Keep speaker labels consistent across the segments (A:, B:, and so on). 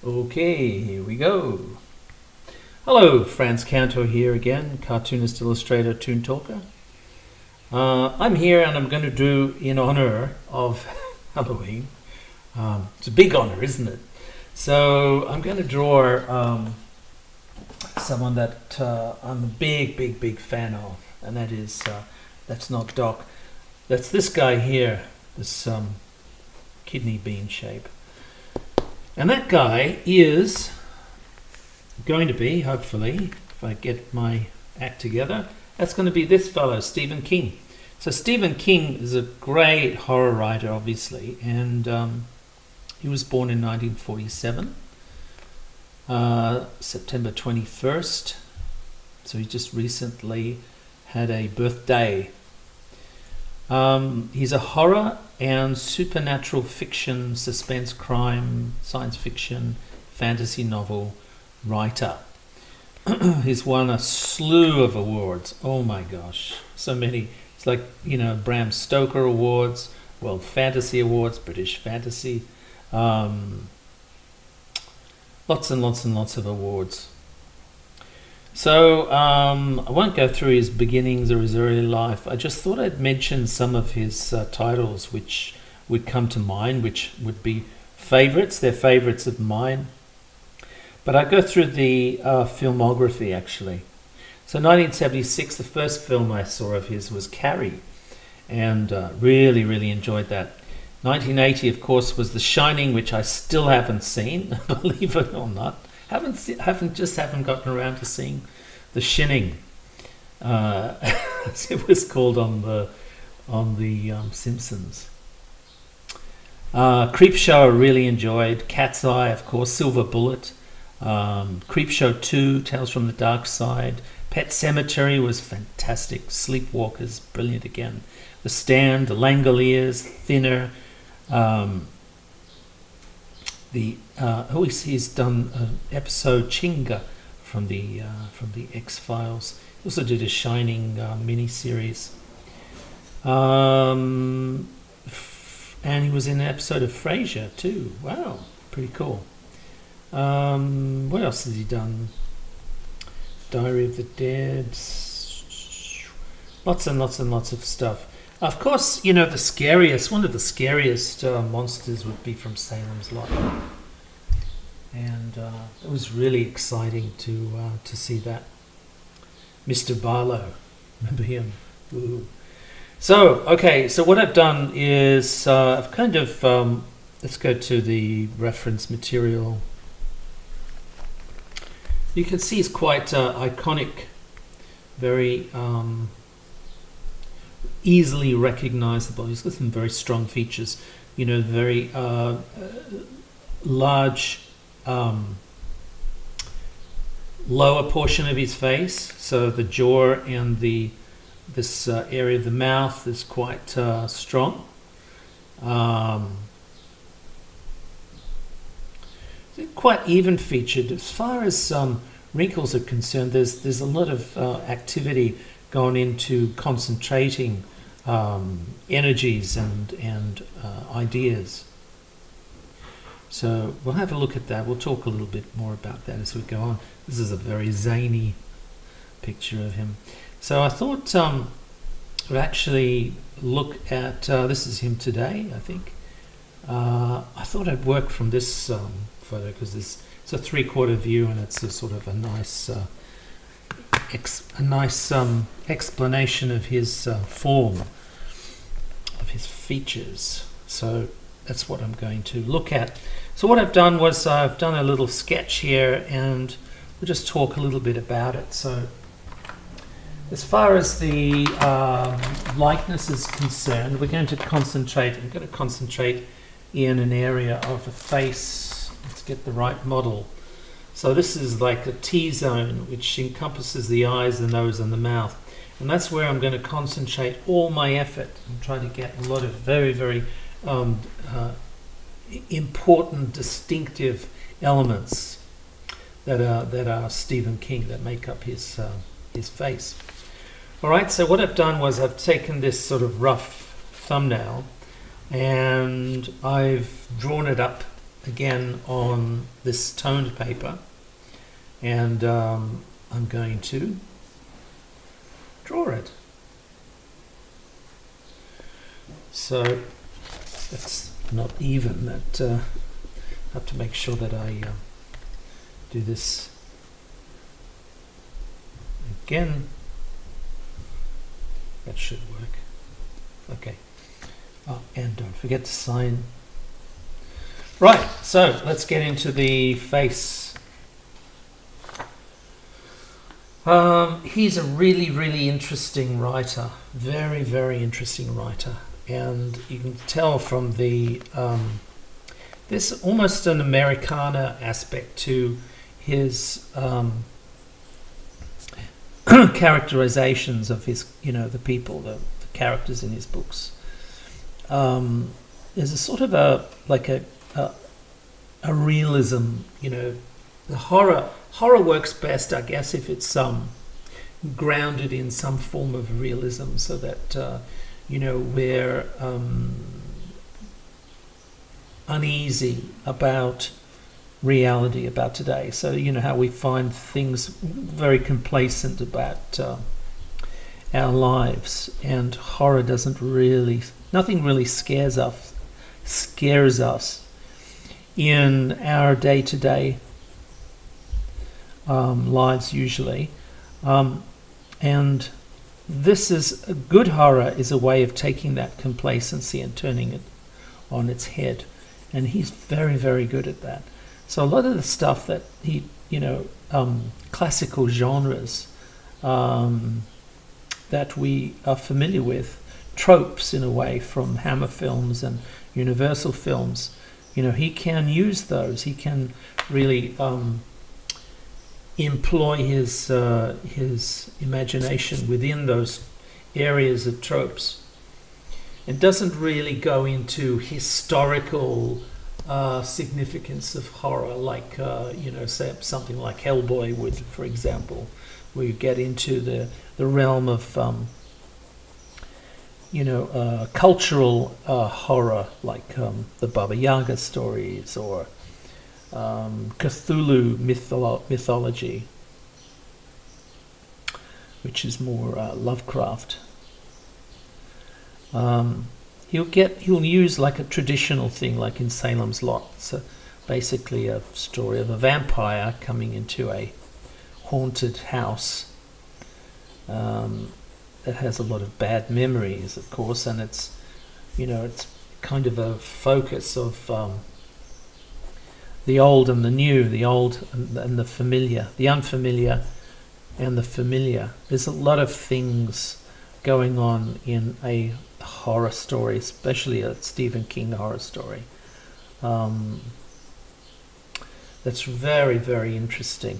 A: Okay, here we go. Hello, Frantz Kantor here again, cartoonist, illustrator, toon talker. I'm here and I'm going to do in honor of Halloween. It's a big honor, isn't it? So I'm going to draw someone that I'm a big fan of, and that is, that's not Doc. That's this guy here, this kidney bean shape. And that guy is going to be, hopefully, if I get my act together, that's going to be this fellow, Stephen King. So Stephen King is a great horror writer, obviously, and he was born in 1947, September 21st. So he just recently had a birthday. He's a horror and supernatural fiction, suspense, crime, science fiction, fantasy novel writer. He's won a slew of awards. Oh my gosh, so many. It's like, Bram Stoker Awards, World Fantasy Awards, British Fantasy, lots and lots of awards. So I won't go through his beginnings or his early life. I just thought I'd mention some of his titles which would come to mind, which would be favorites. They're favorites of mine. But I go through the filmography, actually. So 1976, the first film I saw of his was Carrie, and really enjoyed that. 1980, of course, was The Shining, which I still haven't seen, believe it or not. Haven't gotten around to seeing The Shining, as it was called on the Simpsons. Creepshow I really enjoyed. Cat's Eye, of course. Silver Bullet. Creepshow 2, Tales from the Dark Side. Pet Sematary was fantastic. Sleepwalkers, brilliant again. The Stand, The Langoliers, Thinner. He's done an episode Chinga from the X-Files. He also did a Shining mini-series. And he was in an episode of Frasier too. Wow, pretty cool. What else has he done? Diary of the Dead. Lots and lots of stuff. Of course, one of the scariest monsters would be from Salem's Lot, and it was really exciting to see that. Mr. Barlow, remember him? Ooh. So what I've done is I've kind of let's go to the reference material. You can see it's quite iconic, very easily recognizable. He's got some very strong features, very large lower portion of his face. So the jaw and this area of the mouth is quite strong. Quite even featured. As far as wrinkles are concerned, there's a lot of activity going into concentrating energies and ideas. So we'll have a look at that. We'll talk a little bit more about that as we go on. This is a very zany picture of him. So I thought we'd actually look at this is him today, I think. I thought I'd work from this photo because it's a 3/4 view and it's a sort of a nice explanation of his form, of his features. So that's what I'm going to look at. So what I've done was I've done a little sketch here and we'll just talk a little bit about it. So as far as the likeness is concerned, we're going to concentrate in an area of the face. Let's get the right model. So this is like a T-zone, which encompasses the eyes, the nose, and the mouth. And that's where I'm going to concentrate all my effort and try to get a lot of very important, distinctive elements that are Stephen King, that make up his face. All right, so what I've done was I've taken this sort of rough thumbnail and I've drawn it up again on this toned paper, and I'm going to draw it. So that's not even. That I have to make sure that I do this again. That should work. Okay. Oh, and don't forget to sign. Right, so let's get into the face. He's a really, really interesting writer. Very, very interesting writer. And you can tell from the... there's almost an Americana aspect to his characterizations of his, the people, the characters in his books. There's a sort of a realism, the horror works best, I guess, if it's grounded in some form of realism, so that we're uneasy about reality, about today. So how we find things very complacent about our lives, and horror nothing really scares us in our day-to-day lives usually, and this is a good horror is a way of taking that complacency and turning it on its head, and he's very, very good at that. So a lot of the stuff that he, classical genres that we are familiar with, tropes in a way from Hammer films and Universal films, he can use those. He can really employ his imagination within those areas of tropes. It doesn't really go into historical significance of horror, like say something like Hellboy would, for example, where you get into the realm of cultural horror, like the Baba Yaga stories, or Cthulhu mythology, which is more Lovecraft. He'll use like a traditional thing, like in Salem's Lot. So basically a story of a vampire coming into a haunted house that has a lot of bad memories, of course, and it's kind of a focus of the old and the new, the old and the familiar, the unfamiliar and the familiar. There's a lot of things going on in a horror story, especially a Stephen King horror story. That's very, very interesting.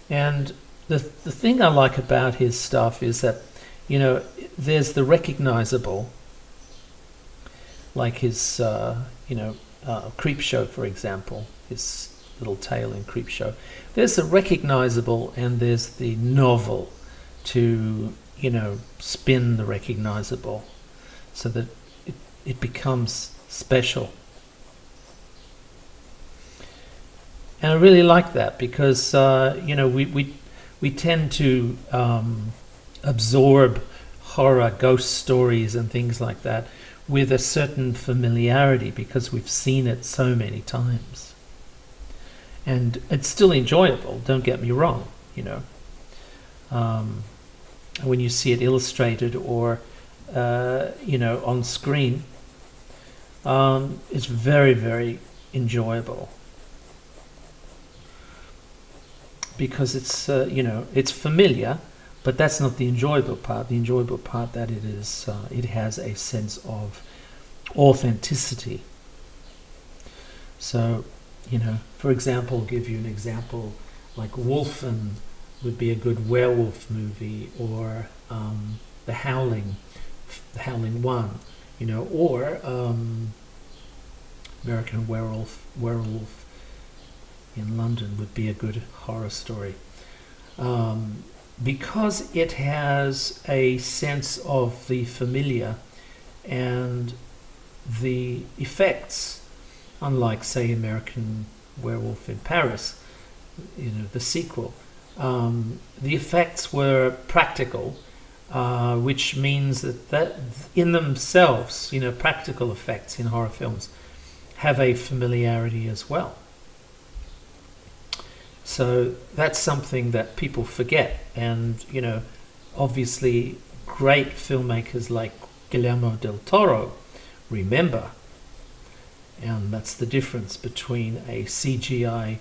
A: And the thing I like about his stuff is that, there's the recognizable, like his, Creepshow, for example, his little tale in Creepshow. There's the recognizable and there's the novel to, spin the recognizable so that it becomes special. And I really like that because, we tend to absorb horror, ghost stories and things like that with a certain familiarity because we've seen it so many times. And it's still enjoyable, don't get me wrong, when you see it illustrated or, on screen, it's very, very enjoyable. Because it's it's familiar, but that's not the enjoyable part. The enjoyable part that it is it has a sense of authenticity. So, for example, I'll give you an example like Wolfen would be a good werewolf movie, or The Howling 1, or American Werewolf in London would be a good horror story, because it has a sense of the familiar and the effects unlike, say, American Werewolf in Paris, the sequel. The effects were practical, which means that in themselves, practical effects in horror films have a familiarity as well. So that's something that people forget, and obviously great filmmakers like Guillermo del Toro remember, and that's the difference between a CGI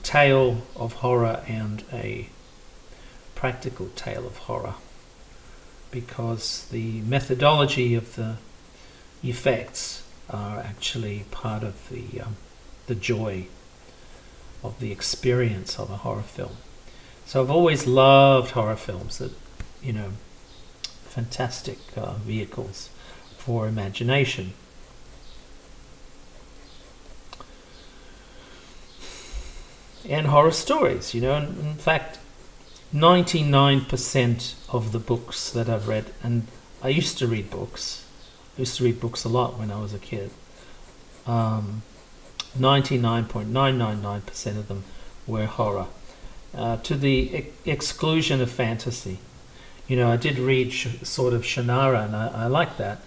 A: tale of horror and a practical tale of horror, because the methodology of the effects are actually part of the joy of the experience of a horror film. So I've always loved horror films that, fantastic vehicles for imagination. And horror stories, in fact, 99% of the books that I've read, and I used to read books a lot when I was a kid. 99.999% of them were horror, to the exclusion of fantasy. I did read sort of Shannara, and I like that,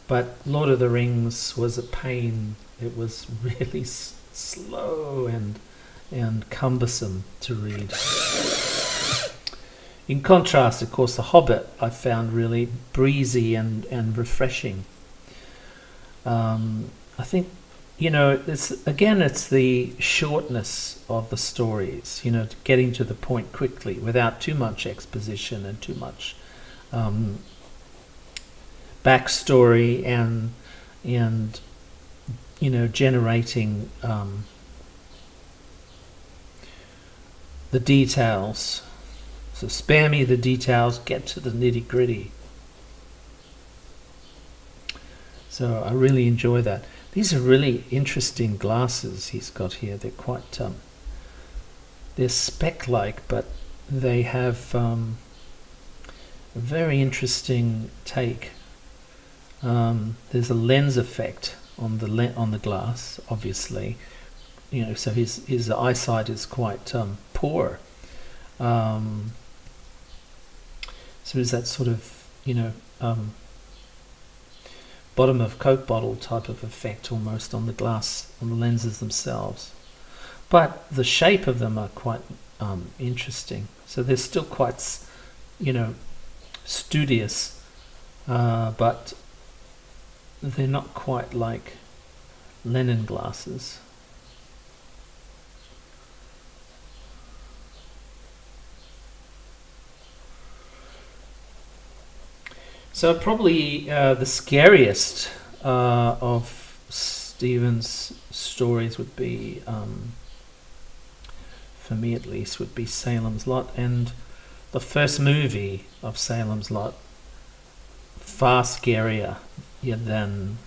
A: but Lord of the Rings was a pain. It was really slow and cumbersome to read. In contrast, of course, The Hobbit I found really breezy and refreshing. I think, it's the shortness of the stories, getting to the point quickly without too much exposition and too much backstory and generating the details. So spare me the details, get to the nitty-gritty. So I really enjoy that. These are really interesting glasses he's got here. They're quite, they're spec-like, but they have a very interesting take. There's a lens effect on the glass, obviously. So his eyesight is quite poor. So there's that sort of, bottom of Coke bottle type of effect almost on the glass, on the lenses themselves. But the shape of them are quite interesting. So they're still quite, studious, but they're not quite like Lennon glasses. So probably the scariest of Stephen's stories would be, for me at least, would be Salem's Lot, and the first movie of Salem's Lot, far scarier than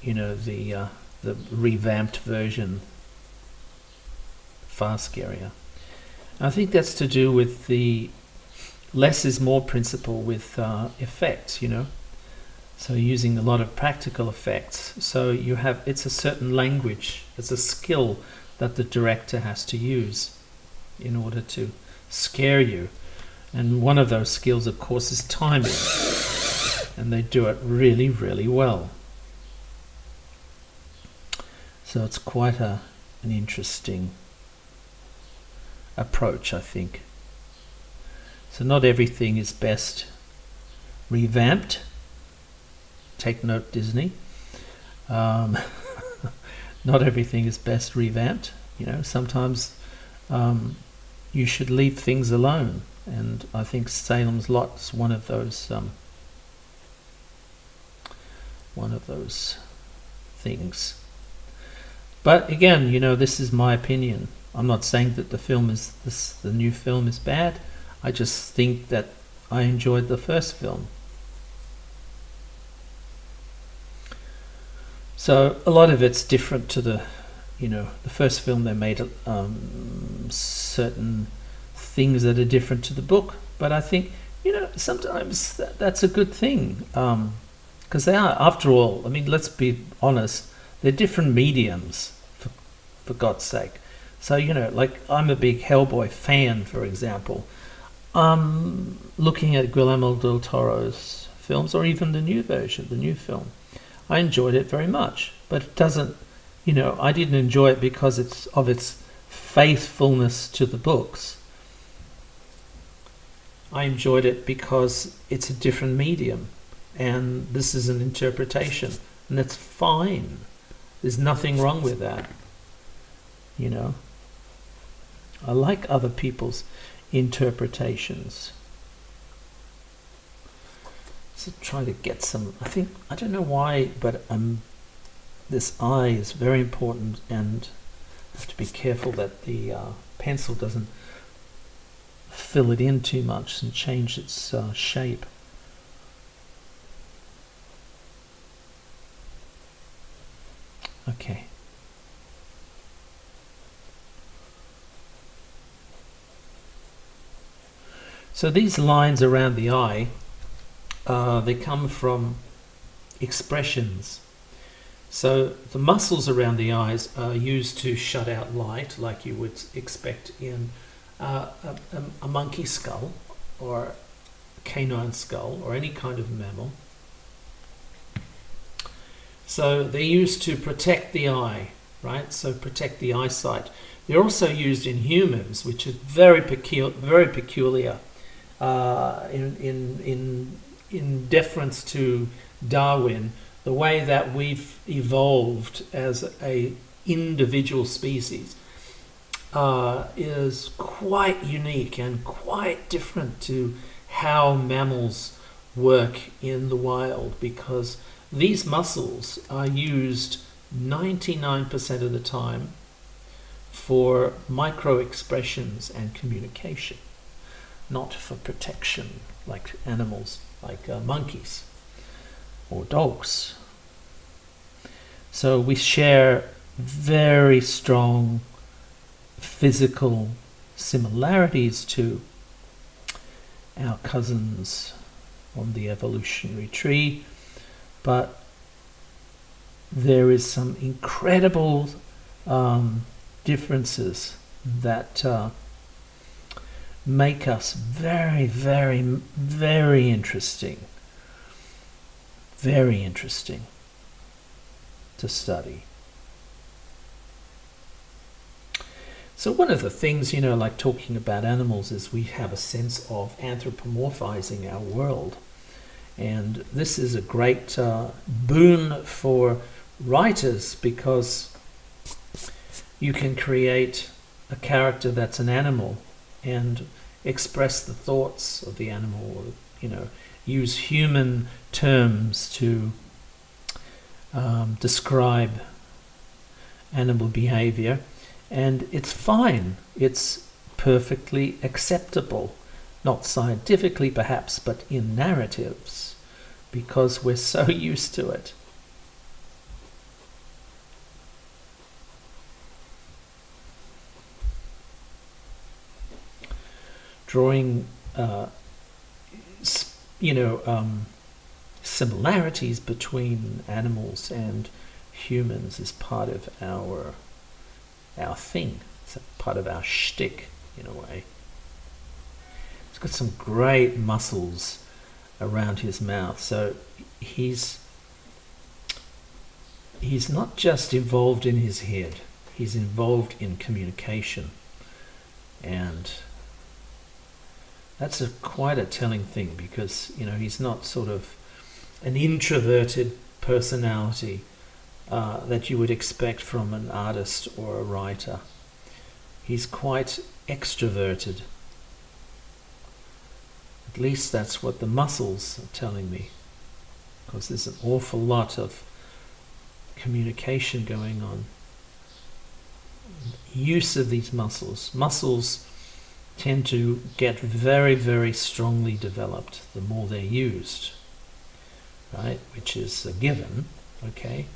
A: the revamped version. Far scarier. I think that's to do with the less is more principle with effects, so using a lot of practical effects. So it's a certain language, it's a skill that the director has to use in order to scare you. And one of those skills, of course, is timing. And they do it really, really well. So it's quite an interesting approach, I think. So not everything is best revamped. Take note, Disney. Not everything is best revamped. Sometimes you should leave things alone. And I think Salem's Lot is one of those things. But again, this is my opinion. I'm not saying that the new film is bad. I just think that I enjoyed the first film. So a lot of it's different to the first film. They made certain things that are different to the book. But I think, sometimes that's a good thing. because they are, after all, I mean, let's be honest, they're different mediums, for God's sake. So, you know, like I'm a big Hellboy fan, for example. Looking at Guillermo del Toro's films, or even the new version, the new film, I enjoyed it very much. But it doesn't, you know, I didn't enjoy it because of its faithfulness to the books. I enjoyed it because it's a different medium, and this is an interpretation, and that's fine. There's nothing wrong with that, you know. I like other people's interpretations. So try to get some, I don't know why, but this eye is very important, and I have to be careful that the pencil doesn't fill it in too much and change its shape. Okay. So these lines around the eye, they come from expressions. So the muscles around the eyes are used to shut out light, like you would expect in a monkey skull or canine skull or any kind of mammal. So they're used to protect the eye, right? So protect the eyesight. They're also used in humans, which is very peculiar. In deference to Darwin, the way that we've evolved as a individual species is quite unique and quite different to how mammals work in the wild, because these muscles are used 99% of the time for micro expressions and communication, not for protection like animals, like monkeys or dogs. So we share very strong physical similarities to our cousins on the evolutionary tree, but there is some incredible differences that make us very, very, very interesting. Very interesting to study. So one of the things, you know, like talking about animals, is we have a sense of anthropomorphizing our world. And this is a great boon for writers, because you can create a character that's an animal and express the thoughts of the animal, or, you know, use human terms to describe animal behavior, and it's fine. It's perfectly acceptable, not scientifically perhaps, but in narratives, because we're so used to it. Drawing similarities between animals and humans is part of our thing. It's a part of our shtick, in a way. He's got some great muscles around his mouth, so he's not just involved in his head, he's involved in communication, and that's quite a telling thing, because, you know, he's not sort of an introverted personality that you would expect from an artist or a writer. He's quite extroverted. At least that's what the muscles are telling me, because there's an awful lot of communication going on. Use of these muscles. Muscles tend to get very, very strongly developed the more they're used, right? Which is a given, okay?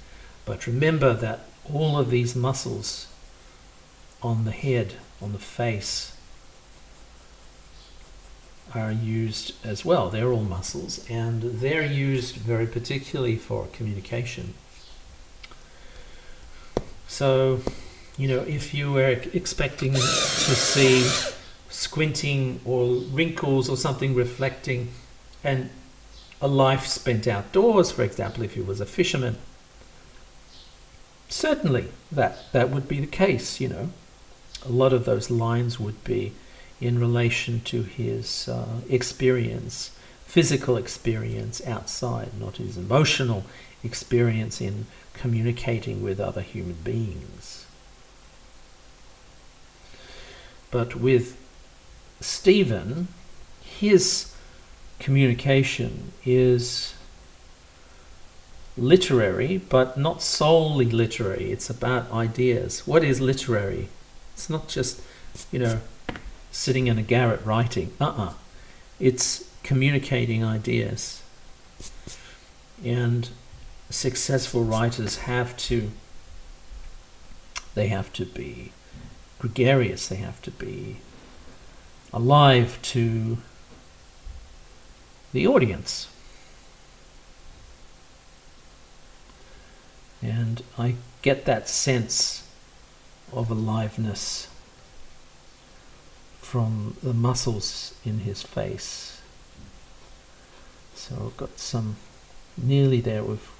A: But remember that all of these muscles on the head, on the face, are used as well. They're all muscles, and they're used very particularly for communication. So, you know, if you were expecting to see squinting or wrinkles or something reflecting and a life spent outdoors, for example, if he was a fisherman, certainly that would be the case, you know. A lot of those lines would be in relation to his experience, physical experience outside, not his emotional experience in communicating with other human beings. But with Stephen, his communication is literary, but not solely literary. It's about ideas. What is literary? It's not just, you know, sitting in a garret writing. It's communicating ideas. And successful writers have to be gregarious, they have to be alive to the audience. And I get that sense of aliveness from the muscles in his face. So I've got some, nearly there, we've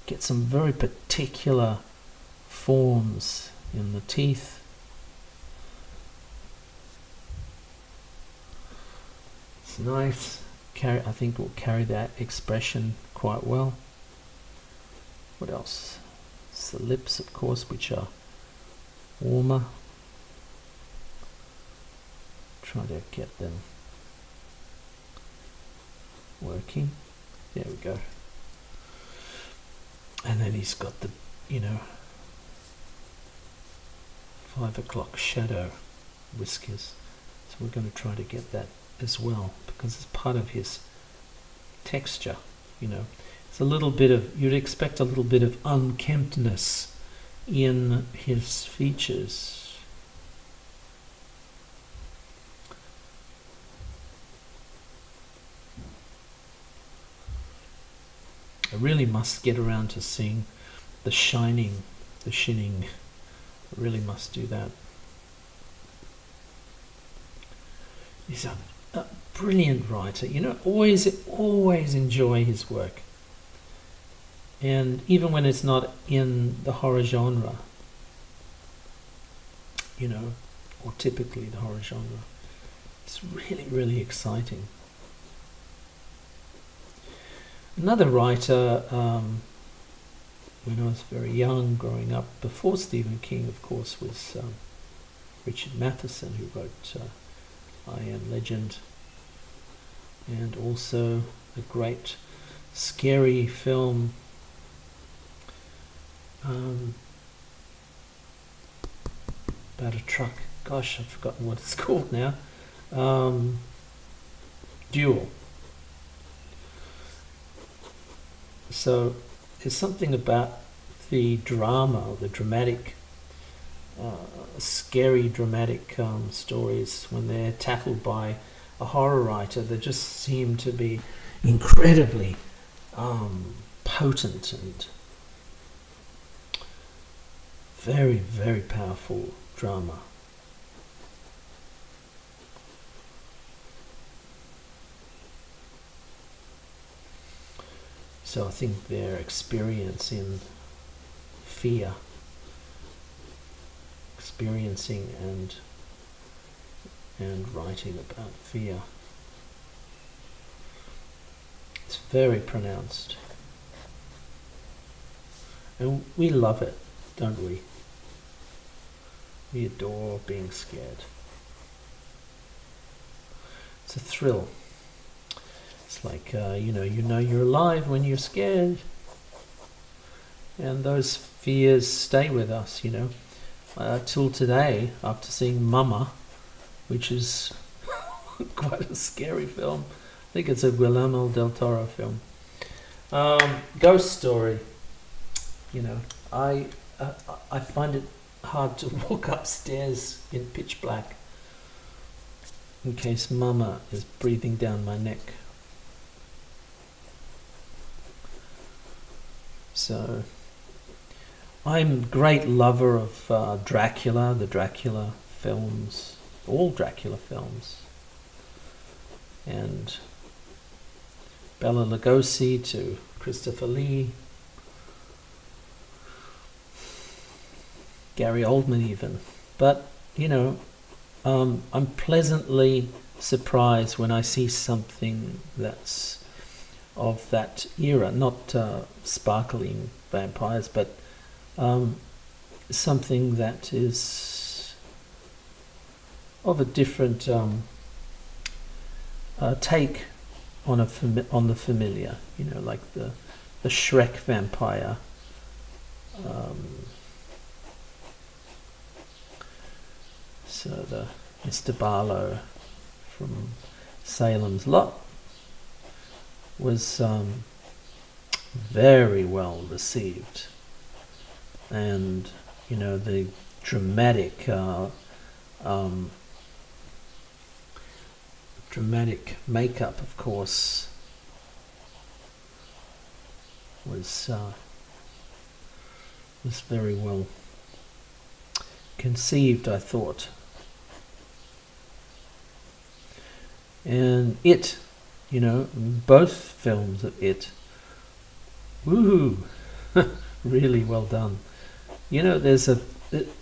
A: get some very particular forms in the teeth. It's nice. I think we'll carry that expression quite well. What else? It's the lips, of course, which are warmer. Try to get them working. There we go. And then he's got the, you know, 5 o'clock shadow whiskers. So we're going to try to get that as well, because it's part of his texture, you know. It's a little bit of, you'd expect a little bit of unkemptness in his features. I really must get around to seeing the shining, the shinning. I really must do that. He's a brilliant writer. You know, always enjoy his work. And even when it's not in the horror genre, you know, or typically the horror genre, it's really, really exciting. Another writer, when I was very young, growing up, before Stephen King, of course, was Richard Matheson, who wrote I Am Legend, and also a great scary film about a truck. Gosh, I've forgotten what it's called now. Duel. So there's something about the drama, the dramatic, scary dramatic stories when they're tackled by a horror writer that just seem to be incredibly potent and very, very powerful drama. So I think their experience in fear, experiencing and writing about fear, it's very pronounced. And we love it, don't we? We adore being scared. It's a thrill. It's like, you know you're alive when you're scared. And those fears stay with us, you know. Till today, after seeing Mama, which is quite a scary film. I think it's a Guillermo del Toro film. Ghost Story. You know, I find it hard to walk upstairs in pitch black. in case Mama is breathing down my neck. So, I'm a great lover of Dracula, the Dracula films, all Dracula films, and Bela Lugosi to Christopher Lee, Gary Oldman even. But, I'm pleasantly surprised when I see something that's of that era, not sparkling vampires, but something that is of a different take on the familiar, like the Shrek vampire. So the Mr. Barlow from Salem's Lot was very well received, and the dramatic makeup, of course, was very well conceived, I thought. And It, both films of It, woohoo, really well done. There's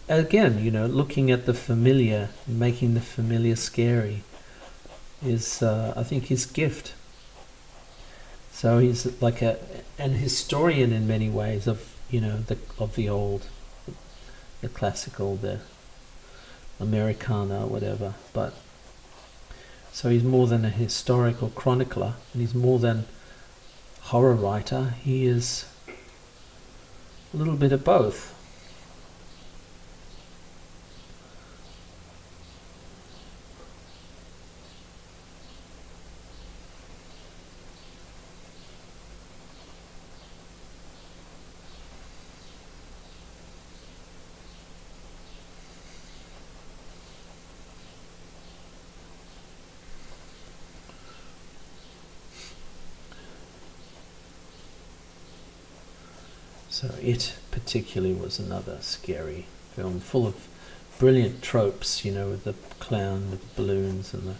A: again, looking at the familiar, making the familiar scary is, I think, his gift. So he's like an historian in many ways of, the old, the classical, the Americana, whatever. But so he's more than a historical chronicler, and he's more than horror writer. He is a little bit of both. So It particularly was another scary film, full of brilliant tropes, with the clown, with the balloons, and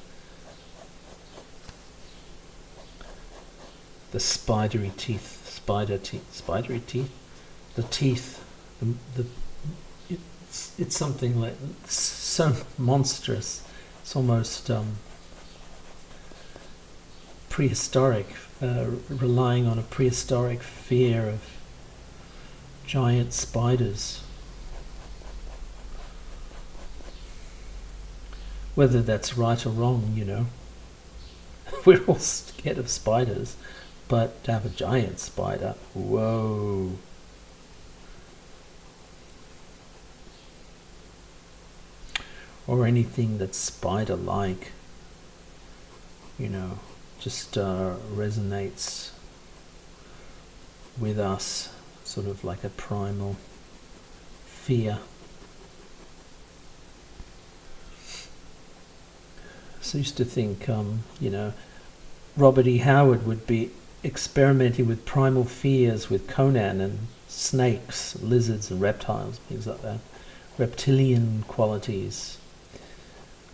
A: the spidery teeth, spidery teeth, the teeth, it's something like so monstrous. It's almost prehistoric, relying on a prehistoric fear of giant spiders. Whether that's right or wrong, we're all scared of spiders, but to have a giant spider, whoa. Or anything that's spider-like, just resonates with us, sort of like a primal fear. So I used to think, Robert E. Howard would be experimenting with primal fears with Conan and snakes, lizards and reptiles, things like that, reptilian qualities,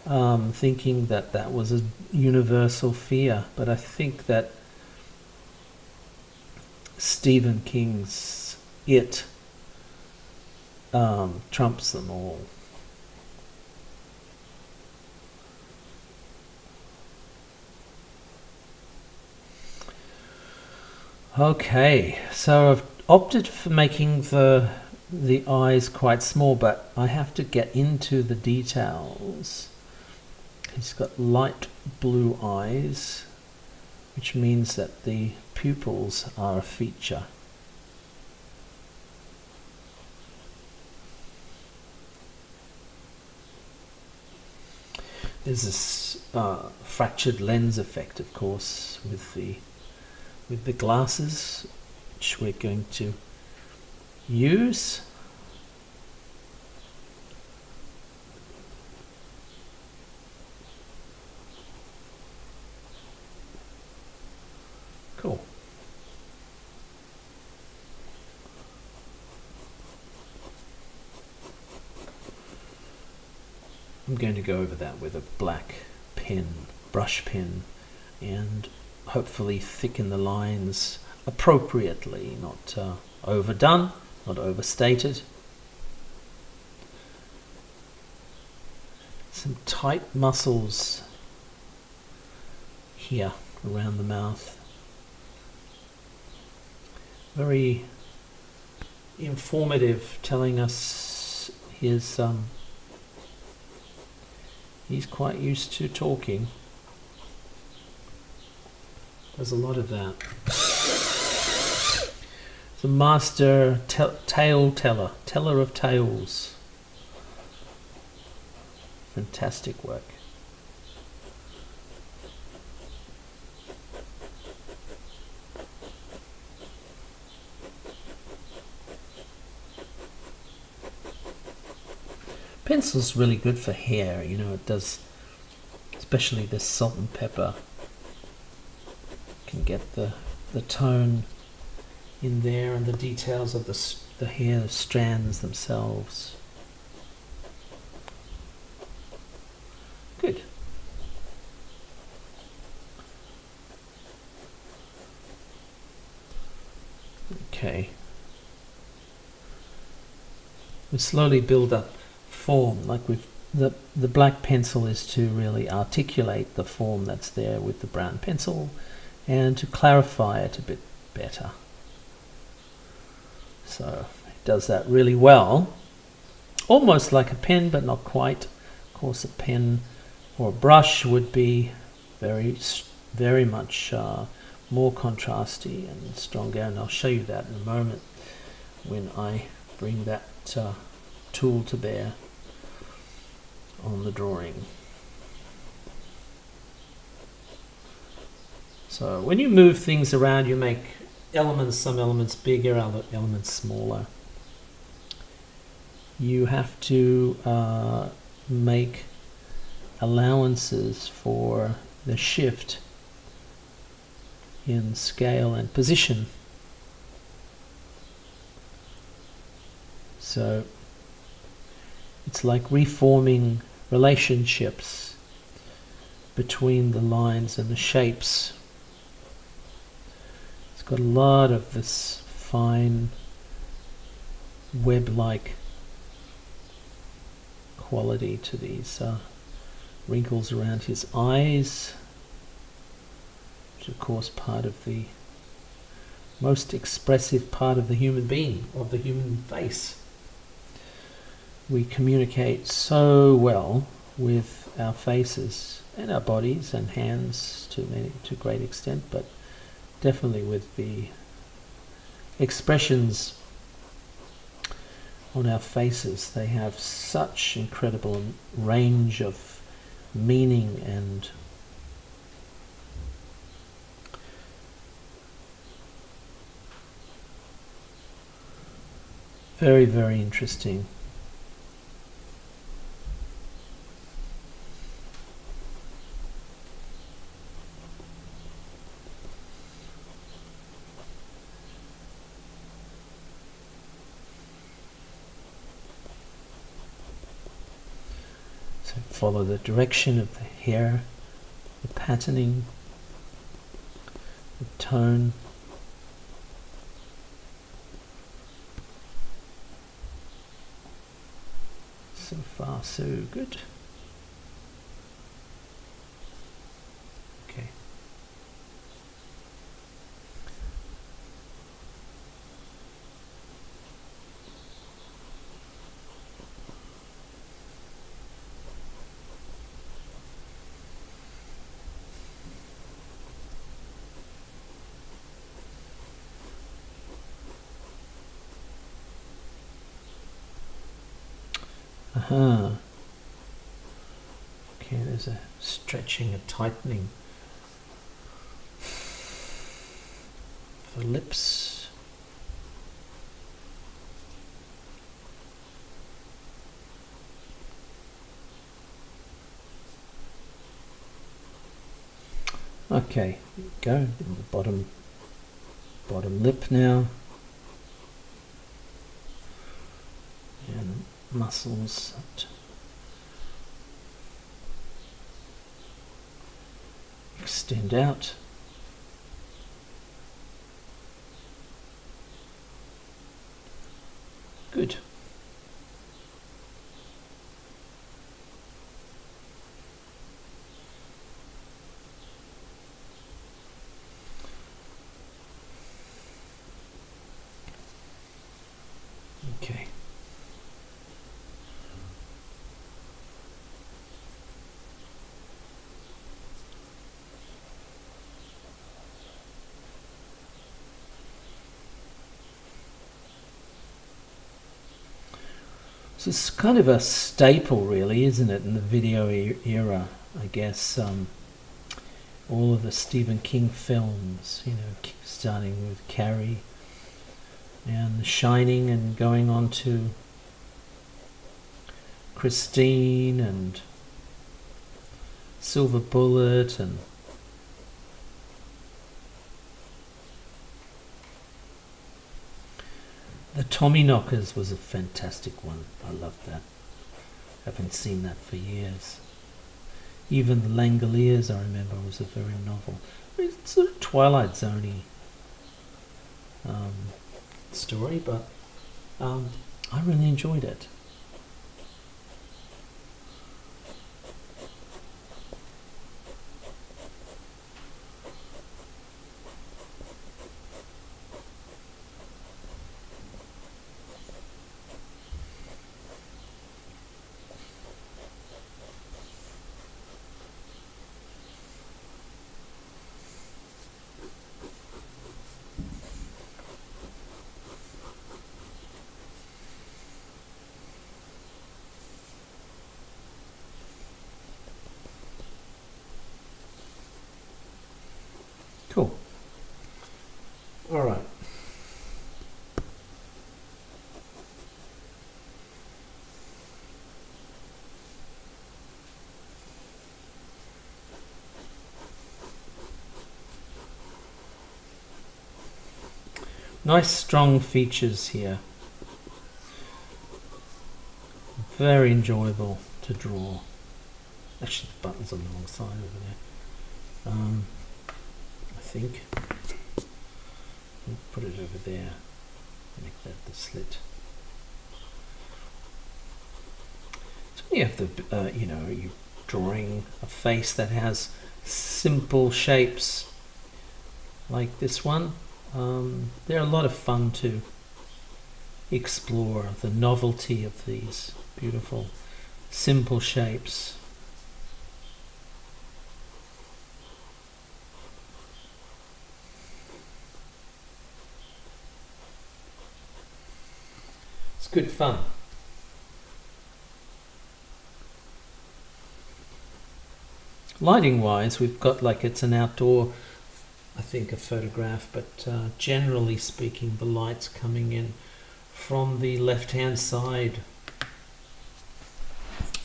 A: thinking that was a universal fear. But I think that Stephen King's It trumps them all. Okay, so I've opted for making the eyes quite small, but I have to get into the details. He's got light blue eyes, which means that the pupils are a feature. There's this fractured lens effect, of course, with the glasses, which we're going to use. Cool. I'm going to go over that with a black pen, brush pen, and hopefully thicken the lines appropriately, not overdone, not overstated. Some tight muscles here around the mouth. Very informative, telling us he's quite used to talking. Does a lot of that. The master tale teller of tales. Fantastic work. Pencil's really good for hair, you know, it does, especially this salt and pepper. Can get the tone in there and the details of the hair strands themselves. Good. Okay. We slowly build up form, like the black pencil is to really articulate the form that's there with the brown pencil and to clarify it a bit better. So it does that really well. Almost like a pen, but not quite. Of course, a pen or a brush would be very much more contrasty and stronger, and I'll show you that in a moment when I bring that tool to bear on the drawing. So when you move things around, you make some elements bigger, other elements smaller. You have to make allowances for the shift in scale and position. So it's like reforming relationships between the lines and the shapes. It's got a lot of this fine web-like quality to these wrinkles around his eyes, which of course part of the most expressive part of the human being, of the human face. We communicate so well with our faces and our bodies and hands to a great extent, but definitely with the expressions on our faces. They have such incredible range of meaning and very, very interesting. So follow the direction of the hair, the patterning, the tone. So far, so good. Okay. Aha. Okay, there's a stretching, a tightening for the lips. Okay, there you go, in the bottom bottom lip now. And muscles that extend out. Good. Okay. So it's kind of a staple, really, isn't it, in the video era, I guess. All of the Stephen King films, you know, starting with Carrie and The Shining and going on to Christine and Silver Bullet and The Tommyknockers was a fantastic one. I love that. Haven't seen that for years. Even The Langoliers, I remember, was a very novel. It's sort of Twilight Zone-y story, but I really enjoyed it. Cool. All right. Nice strong features here. Very enjoyable to draw. Actually, the button's on the wrong side over there. I think. I'll put it over there. Make that the slit. So when you have the, you know, you're drawing a face that has simple shapes like this one. They're a lot of fun to explore the novelty of these beautiful, simple shapes. It's good fun. Lighting wise, we've got like it's an outdoor, I think, a photograph, but generally speaking, the light's coming in from the left-hand side.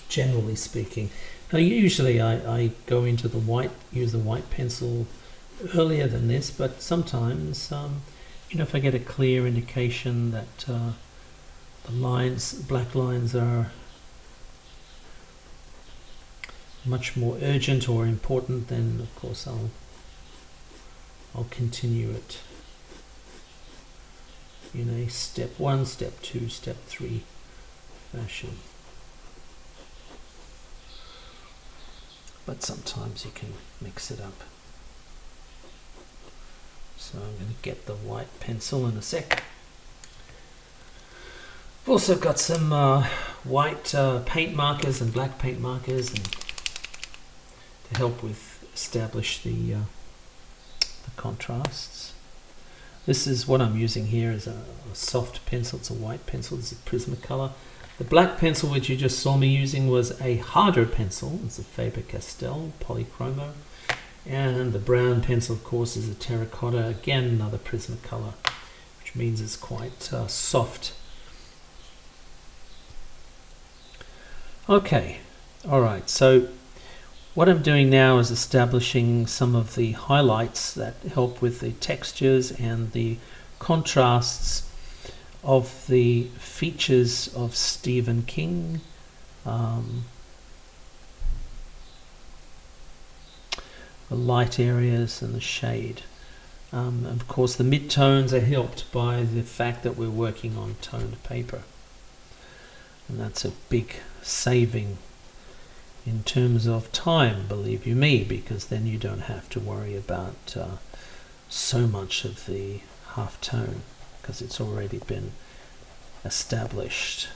A: Generally speaking, now usually I go into the white, use the white pencil earlier than this, but sometimes, you know, if I get a clear indication that the lines, black lines, are much more urgent or important, then of course I'll continue it in a step 1, step 2, step 3 fashion. But sometimes you can mix it up. So I'm going to get the white pencil in a sec. I've also got some white paint markers and black paint markers and to help with establish the contrasts. This is what I'm using here is a soft pencil. It's a white pencil. This is Prismacolor. The black pencil which you just saw me using was a harder pencil. It's a Faber-Castell Polychromo. And the brown pencil, of course, is a terracotta. Again, another Prismacolor, which means it's quite soft. Okay, all right. So what I'm doing now is establishing some of the highlights that help with the textures and the contrasts of the features of Stephen King. The light areas and the shade. Of course, the mid-tones are helped by the fact that we're working on toned paper. And that's a big saving in terms of time, believe you me, because then you don't have to worry about so much of the half tone, because it's already been established.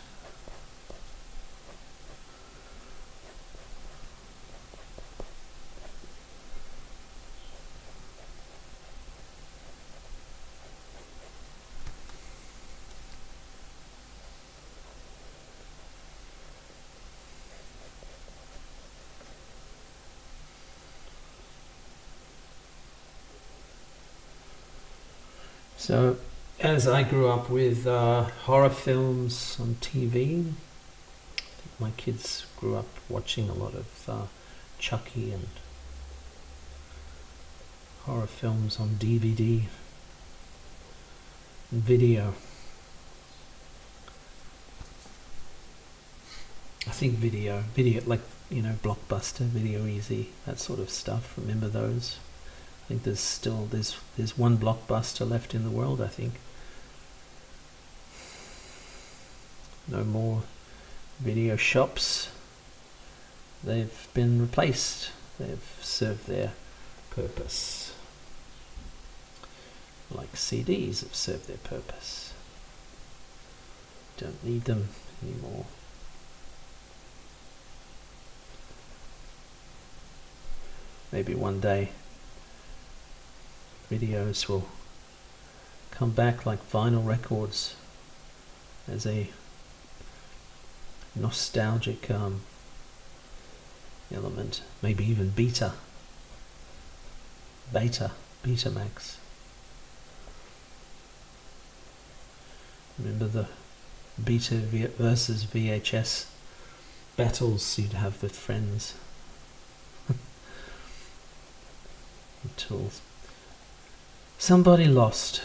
A: So, as I grew up with horror films on TV, my kids grew up watching a lot of Chucky and horror films on DVD and video. I think video like, you know, Blockbuster, Video Easy, that sort of stuff. Remember those? I think there's one Blockbuster left in the world, I think. No more video shops. They've been replaced. They've served their purpose. Like CDs have served their purpose. Don't need them anymore. Maybe one day videos will come back like vinyl records as a nostalgic element. Maybe even Betamax. Remember the Beta versus VHS battles you'd have with friends until somebody lost.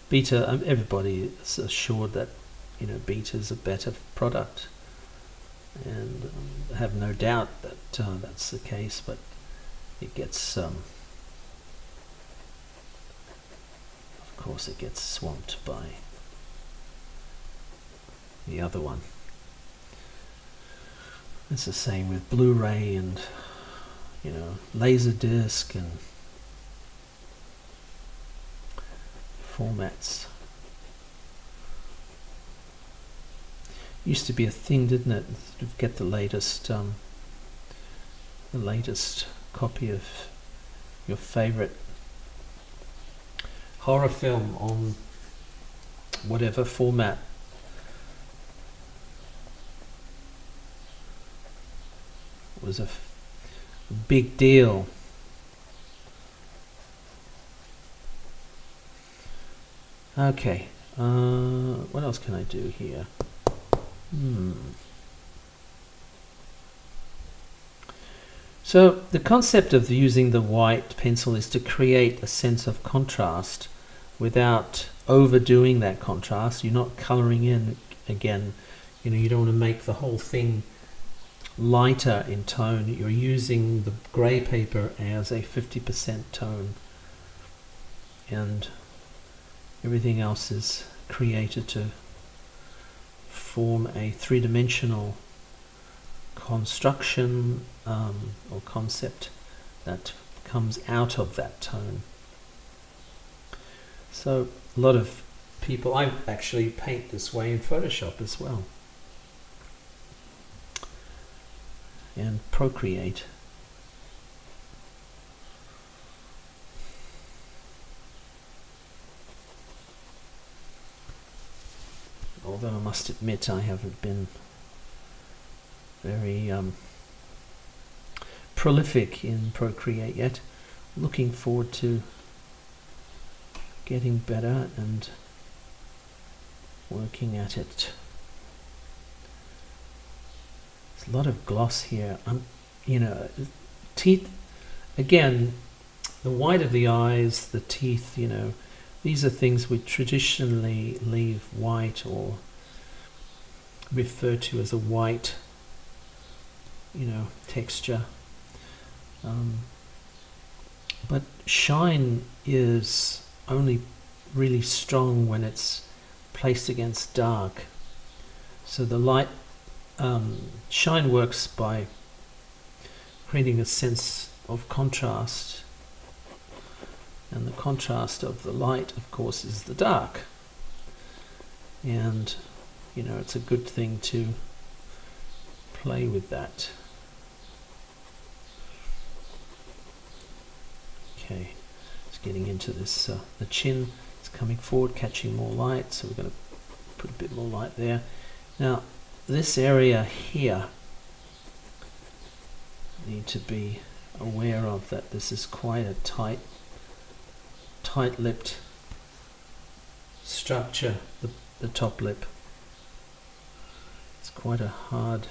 A: Beta, everybody is assured that, you know, Beta is a better product, and I have no doubt that that's the case, but it gets, of course, it gets swamped by the other one. It's the same with Blu-ray and, you know, Laserdisc and formats. Used to be a thing, didn't it? To get the latest copy of your favorite horror film on whatever format. It was a big deal. Okay, what else can I do here? So the concept of using the white pencil is to create a sense of contrast without overdoing that contrast. You're not coloring in again. You know, you don't want to make the whole thing lighter in tone. You're using the grey paper as a 50% tone, and everything else is created to form a three-dimensional construction or concept that comes out of that tone. So a lot of people, I actually paint this way in Photoshop as well, and Procreate. Although I must admit I haven't been very prolific in Procreate yet. Looking forward to getting better and working at it. There's a lot of gloss here. Teeth, again, the white of the eyes, the teeth, these are things we traditionally leave white or refer to as a white, texture. But shine is only really strong when it's placed against dark. So the light, shine works by creating a sense of contrast. And the contrast of the light, of course, is the dark. And, it's a good thing to play with that. Okay, it's getting into this, the chin is coming forward, catching more light, so we're going to put a bit more light there. Now, this area here, need to be aware of that this is quite a tight-lipped structure, the top lip. It's quite a hard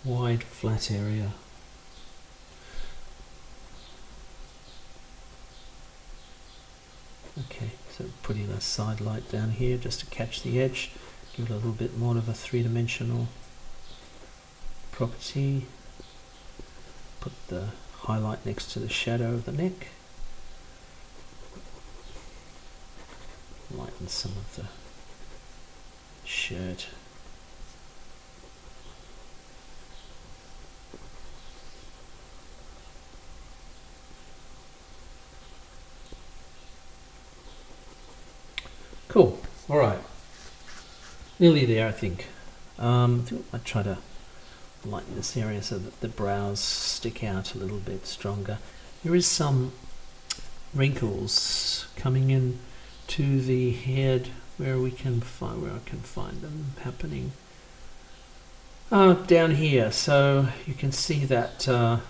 A: wide flat area. Okay, so putting a side light down here just to catch the edge, give it a little bit more of a three-dimensional property. Put the highlight next to the shadow of the neck. Lighten some of the shirt. Cool. All right. Nearly there, I think. I try to lighten this area so that the brows stick out a little bit stronger. There is some wrinkles coming in to the head where I can find them happening. Down here, so you can see that there's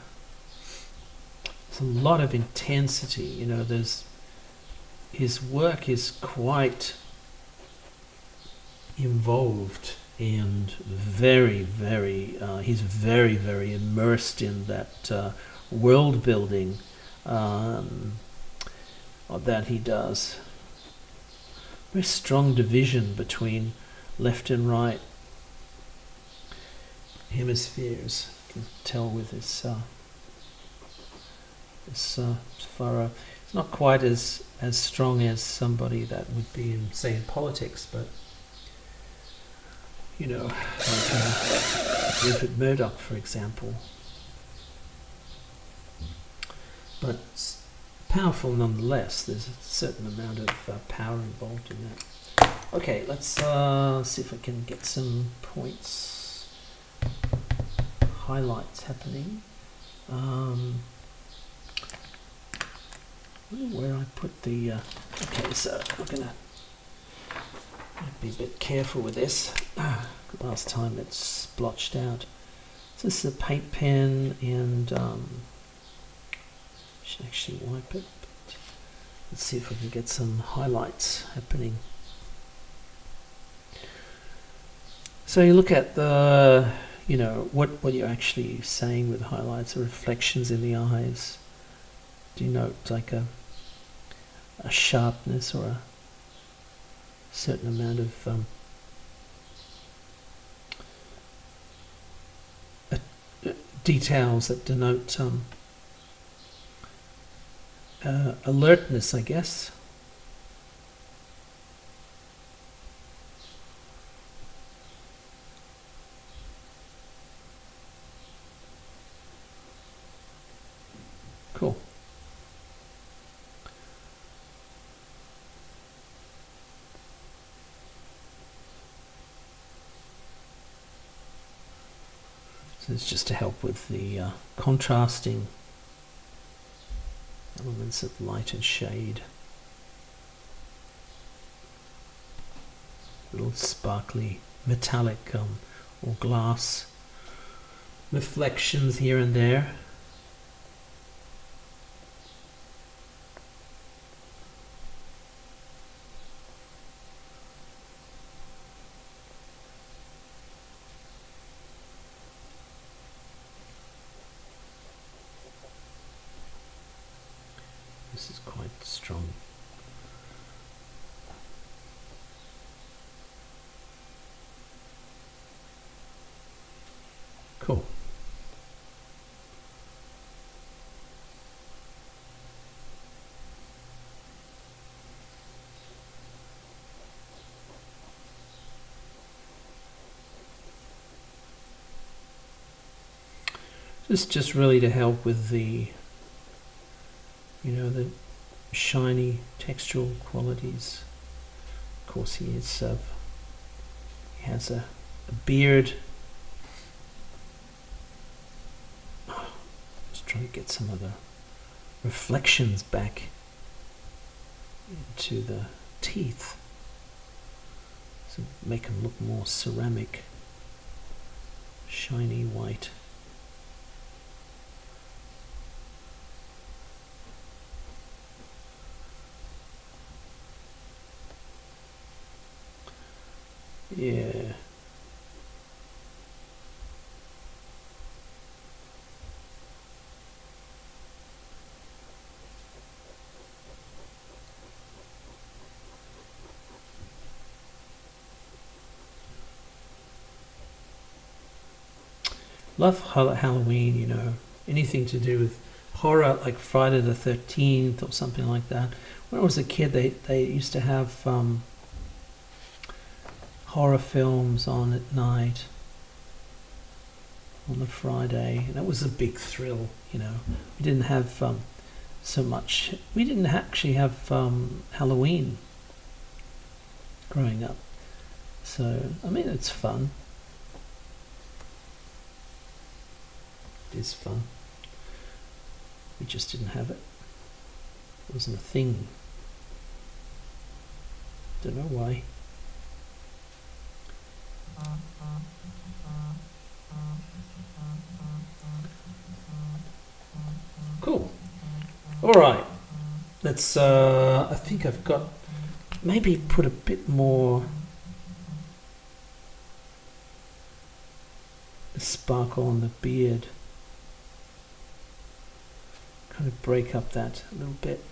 A: a lot of intensity. His work is quite involved and very, very, he's very, very immersed in that world building that he does. Very strong division between left and right hemispheres. You can tell with this furrow. It's not quite as strong as somebody that would be in, say, in politics, but like Rupert Murdoch, for example. But it's powerful nonetheless. There's a certain amount of power involved in that. Okay, let's see if I can get some points, highlights happening. Where I put the okay, so I'm gonna be a bit careful with this. Last time it splotched out. So this is a paint pen, and should actually wipe it. But let's see if we can get some highlights happening. So you look at the, what you're actually saying with highlights, the reflections in the eyes. Denote like a sharpness or a certain amount of details that denote alertness, I guess. Cool. So it's just to help with the contrasting elements of light and shade. Little sparkly metallic or glass reflections here and there. this is quite strong. Cool. Just really to help with the, the shiny textural qualities. Of course, he has a beard. Just trying to get some of the reflections back into the teeth, so make them look more ceramic, shiny white. Yeah. Love Halloween, anything to do with horror, like Friday the 13th or something like that. When I was a kid, they used to have horror films on at night on the Friday, and that was a big thrill. We didn't have so much. We didn't actually have Halloween growing up, so I mean it's fun. It is fun. We just didn't have it. It wasn't a thing. Don't know why. Cool. All right. Let's. I think I've got. Maybe put a bit more sparkle on the beard. Kind of break up that a little bit.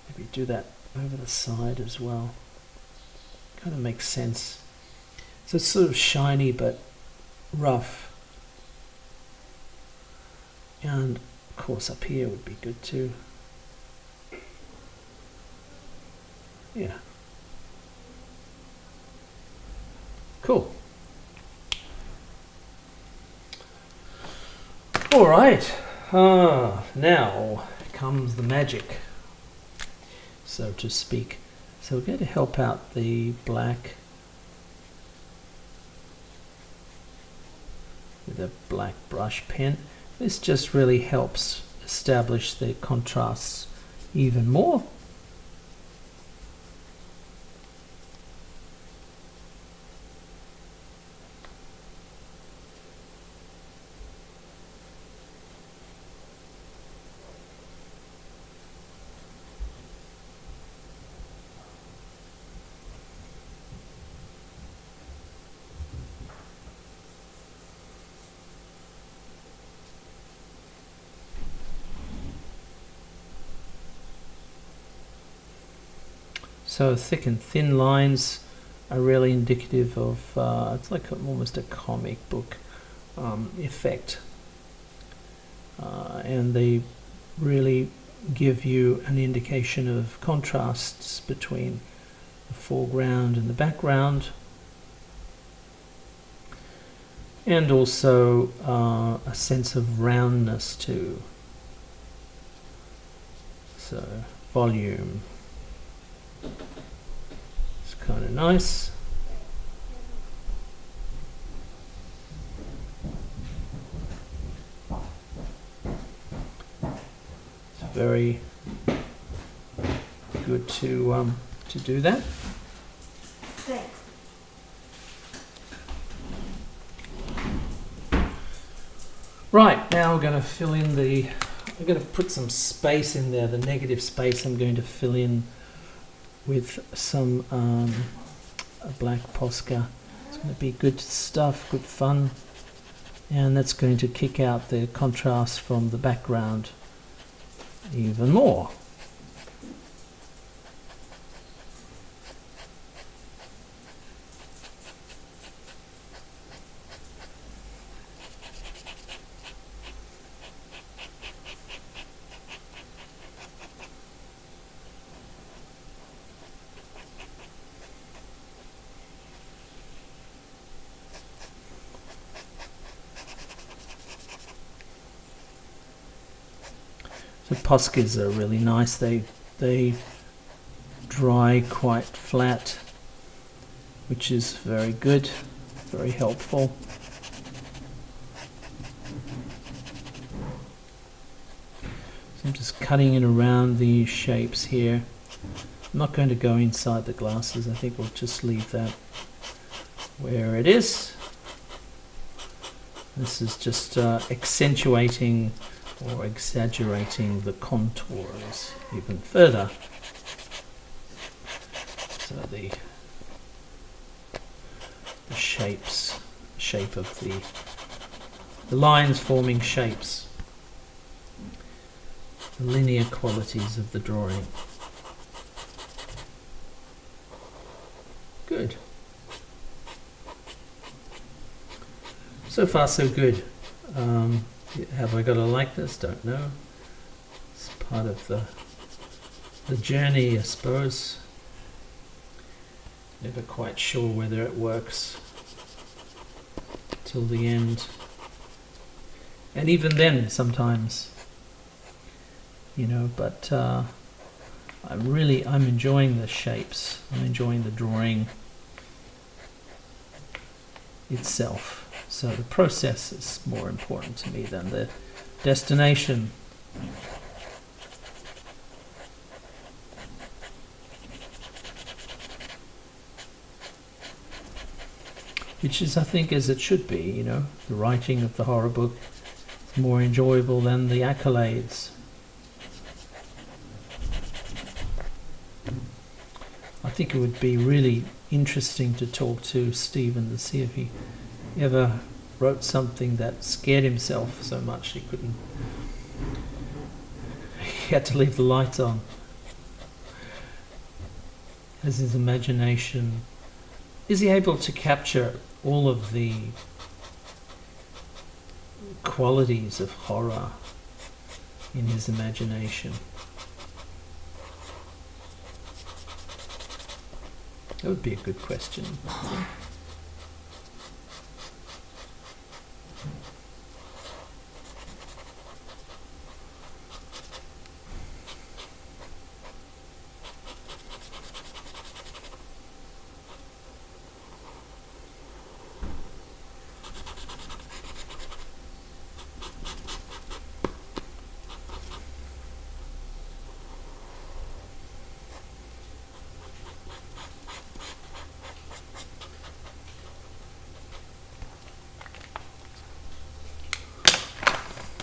A: Maybe do that over the side as well. Kind of makes sense. So it's sort of shiny but rough. And of course up here would be good too. Yeah. Cool. All right. Now comes the magic, so to speak. So we're going to help out the black with a black brush pen. This just really helps establish the contrasts even more. So thick and thin lines are really indicative of, it's like almost a comic book effect. And they really give you an indication of contrasts between the foreground and the background. And also a sense of roundness too. So volume. It's kind of nice. It's very good to do that. Right, now we're going to fill in the, I'm going to put some space in there, the negative space I'm going to fill in with some a black Posca. It's going to be good stuff, good fun, and that's going to kick out the contrast from the background. even more. So Poscas are really nice. They dry quite flat, which is very good, very helpful. So I'm just cutting it around these shapes here. I'm not going to go inside the glasses. I think we'll just leave that where it is. This is just accentuating or exaggerating the contours even further. So the shape of the lines forming shapes, the linear qualities of the drawing. Good. So far so good. Have I got to like this? Don't know. It's part of the journey, I suppose. Never quite sure whether it works till the end. And even then, sometimes, you know, but I'm enjoying the shapes. I'm enjoying the drawing itself. So the process is more important to me than the destination. Which is, I think, as it should be, you know. The writing of the horror book is more enjoyable than the accolades. I think it would be really interesting to talk to Stephen to see if he ever wrote something that scared himself so much he had to leave the lights on. Has his imagination, is he able to capture all of the qualities of horror in his imagination? That would be a good question.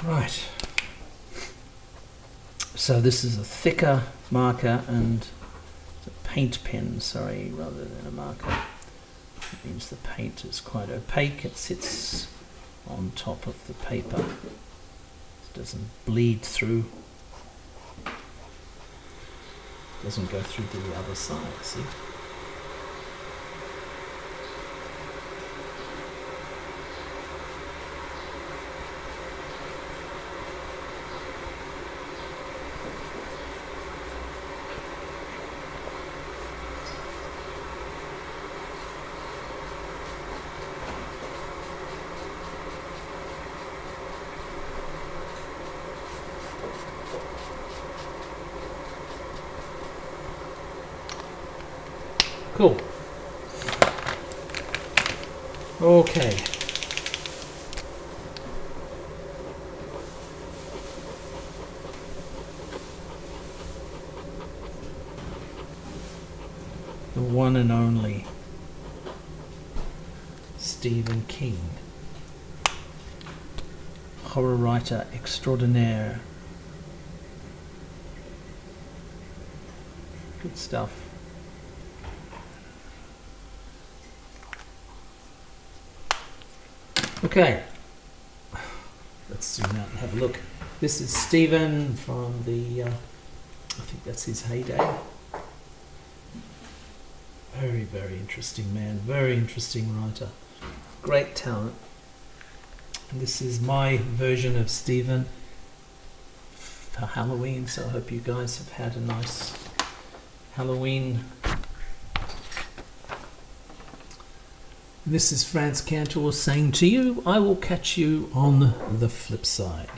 A: Right, so this is a thicker marker and a paint pen, sorry, rather than a marker. That means the paint is quite opaque, it sits on top of the paper. It doesn't bleed through, doesn't go through to the other side, see? Cool. Okay. The one and only Stephen King, horror writer extraordinaire. Good stuff. Okay, let's zoom out and have a look. This is Stephen from the, I think that's his heyday. Very, very interesting man, very interesting writer, great talent. And this is my version of Stephen for Halloween, so I hope you guys have had a nice Halloween. This is Frantz Kantor saying to you, I will catch you on the flip side.